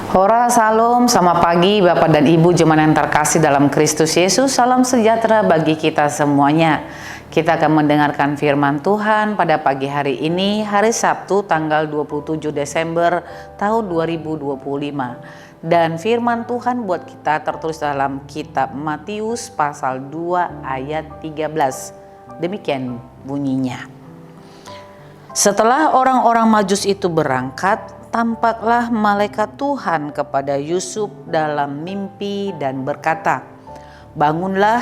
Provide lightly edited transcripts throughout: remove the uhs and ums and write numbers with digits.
Hora Salam, selamat pagi Bapak dan Ibu jemaat yang terkasih dalam Kristus Yesus. Salam sejahtera bagi kita semuanya. Kita akan mendengarkan firman Tuhan pada pagi hari ini, hari Sabtu tanggal 27 Desember tahun 2025. Dan firman Tuhan buat kita tertulis dalam kitab Matius pasal 2 ayat 13. Demikian bunyinya. Setelah orang-orang Majus itu berangkat, tampaklah malaikat Tuhan kepada Yusuf dalam mimpi dan berkata, "Bangunlah,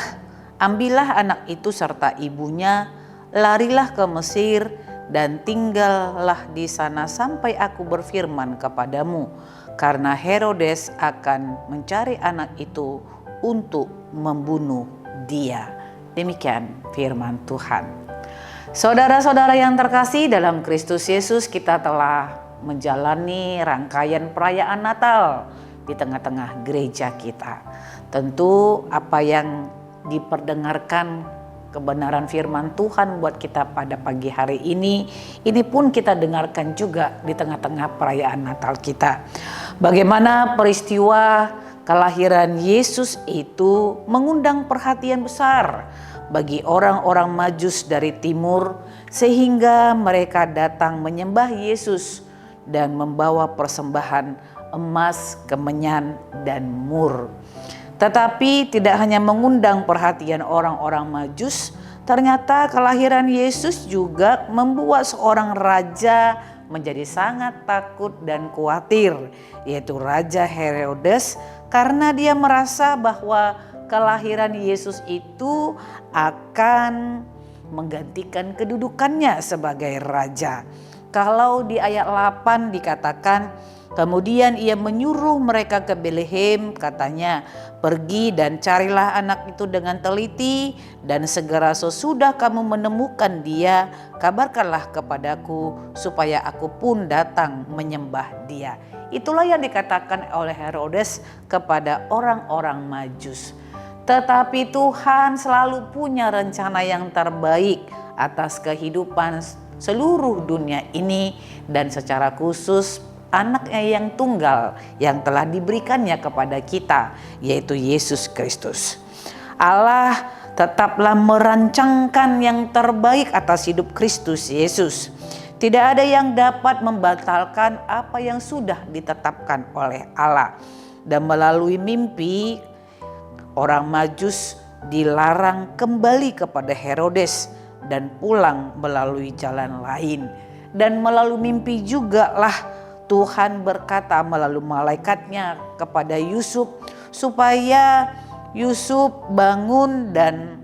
ambillah anak itu serta ibunya, larilah ke Mesir dan tinggallah di sana sampai aku berfirman kepadamu, karena Herodes akan mencari anak itu untuk membunuh dia." Demikian firman Tuhan. Saudara-saudara yang terkasih dalam Kristus Yesus, kita telah menjalani rangkaian perayaan Natal di tengah-tengah gereja kita. Tentu apa yang diperdengarkan kebenaran firman Tuhan buat kita pada pagi hari ini pun kita dengarkan juga di tengah-tengah perayaan Natal kita. Bagaimana peristiwa kelahiran Yesus itu mengundang perhatian besar bagi orang-orang Majus dari timur, sehingga mereka datang menyembah Yesus dan membawa persembahan emas, kemenyan, dan mur. Tetapi tidak hanya mengundang perhatian orang-orang Majus, ternyata kelahiran Yesus juga membuat seorang raja menjadi sangat takut dan khawatir, yaitu Raja Herodes, karena dia merasa bahwa kelahiran Yesus itu akan menggantikan kedudukannya sebagai raja. Kalau di ayat 8 dikatakan, kemudian ia menyuruh mereka ke Betlehem, katanya, "Pergi dan carilah anak itu dengan teliti, dan segera sesudah kamu menemukan dia, kabarkanlah kepadaku supaya aku pun datang menyembah dia." Itulah yang dikatakan oleh Herodes kepada orang-orang Majus. Tetapi Tuhan selalu punya rencana yang terbaik atas kehidupan seluruh dunia ini, dan secara khusus anaknya yang tunggal yang telah diberikannya kepada kita, yaitu Yesus Kristus. Allah tetaplah merancangkan yang terbaik atas hidup Kristus Yesus. Tidak ada yang dapat membatalkan apa yang sudah ditetapkan oleh Allah. Dan melalui mimpi, orang Majus dilarang kembali kepada Herodes dan pulang melalui jalan lain. Dan melalui mimpi juga lah Tuhan berkata melalui malaikatnya kepada Yusuf, supaya Yusuf bangun dan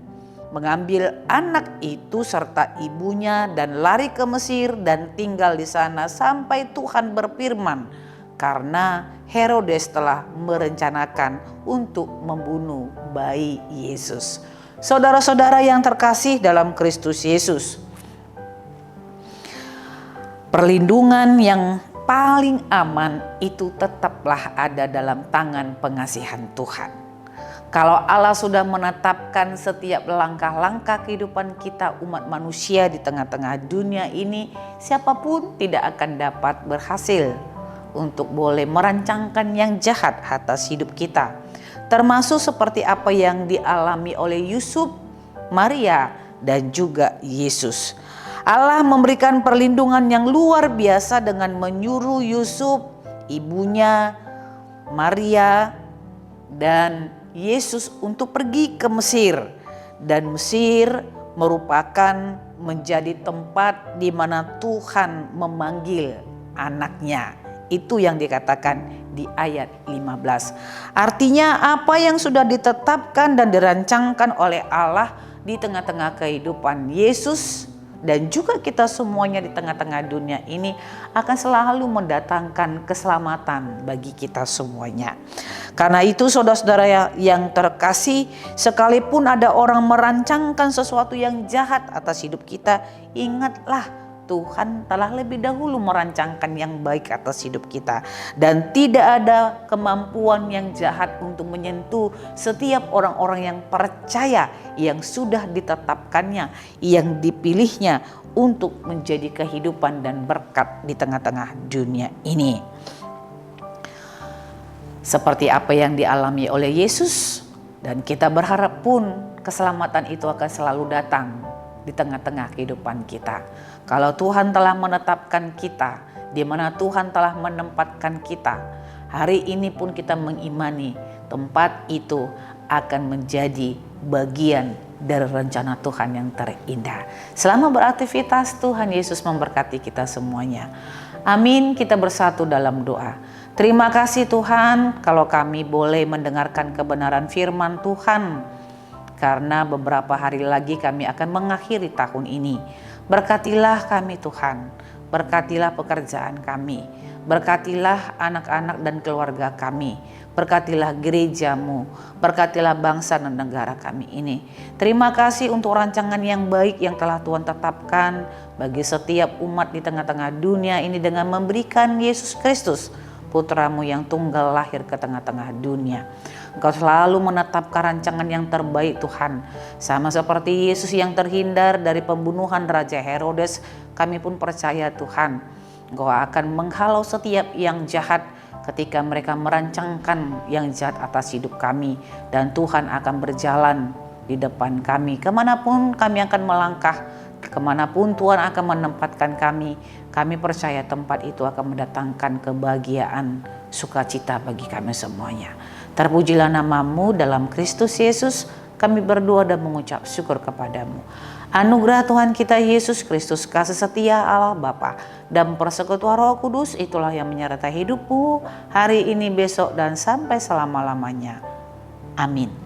mengambil anak itu serta ibunya dan lari ke Mesir dan tinggal di sana sampai Tuhan berfirman, karena Herodes telah merencanakan untuk membunuh bayi Yesus. Saudara-saudara yang terkasih dalam Kristus Yesus, perlindungan yang paling aman itu tetaplah ada dalam tangan pengasihan Tuhan. Kalau Allah sudah menetapkan setiap langkah-langkah kehidupan kita umat manusia di tengah-tengah dunia ini, siapapun tidak akan dapat berhasil untuk boleh merancangkan yang jahat atas hidup kita. Termasuk seperti apa yang dialami oleh Yusuf, Maria, dan juga Yesus. Allah memberikan perlindungan yang luar biasa dengan menyuruh Yusuf, ibunya, Maria, dan Yesus untuk pergi ke Mesir. Dan Mesir merupakan menjadi tempat di mana Tuhan memanggil anaknya. Itu yang dikatakan di ayat 15. Artinya apa yang sudah ditetapkan dan dirancangkan oleh Allah di tengah-tengah kehidupan Yesus dan juga kita semuanya di tengah-tengah dunia ini akan selalu mendatangkan keselamatan bagi kita semuanya. Karena itu saudara-saudara yang terkasih, sekalipun ada orang merancangkan sesuatu yang jahat atas hidup kita, ingatlah Tuhan telah lebih dahulu merancangkan yang baik atas hidup kita. Dan tidak ada kemampuan yang jahat untuk menyentuh setiap orang-orang yang percaya, yang sudah ditetapkannya, yang dipilihnya untuk menjadi kehidupan dan berkat di tengah-tengah dunia ini. seperti apa yang dialami oleh Yesus, dan kita berharap pun keselamatan itu akan selalu datang di tengah-tengah kehidupan kita. Kalau Tuhan telah menetapkan kita, di mana Tuhan telah menempatkan kita, hari ini pun kita mengimani tempat itu akan menjadi bagian dari rencana Tuhan yang terindah. Selama beraktivitas, Tuhan Yesus memberkati kita semuanya. Amin. Kita bersatu dalam doa. Terima kasih Tuhan kalau kami boleh mendengarkan kebenaran firman Tuhan, karena beberapa hari lagi kami akan mengakhiri tahun ini. Berkatilah kami Tuhan, berkatilah pekerjaan kami, berkatilah anak-anak dan keluarga kami, berkatilah gerejamu, berkatilah bangsa dan negara kami ini. Terima kasih untuk rancangan yang baik yang telah Tuhan tetapkan bagi setiap umat di tengah-tengah dunia ini dengan memberikan Yesus Kristus, Putramu yang tunggal lahir ke tengah-tengah dunia. Engkau selalu menetapkan rancangan yang terbaik Tuhan. Sama seperti Yesus yang terhindar dari pembunuhan Raja Herodes, kami pun percaya Tuhan, Engkau akan menghalau setiap yang jahat ketika mereka merancangkan yang jahat atas hidup kami. Dan Tuhan akan berjalan di depan kami. Kemanapun kami akan melangkah, kemanapun Tuhan akan menempatkan kami, kami percaya tempat itu akan mendatangkan kebahagiaan, sukacita bagi kami semuanya. Terpujilah namamu dalam Kristus Yesus, kami berdoa dan mengucap syukur kepadamu. Anugerah Tuhan kita Yesus Kristus, kasih setia Allah Bapa, dan persekutuan Roh Kudus itulah yang menyertai hidupmu hari ini, besok, dan sampai selama-lamanya. Amin.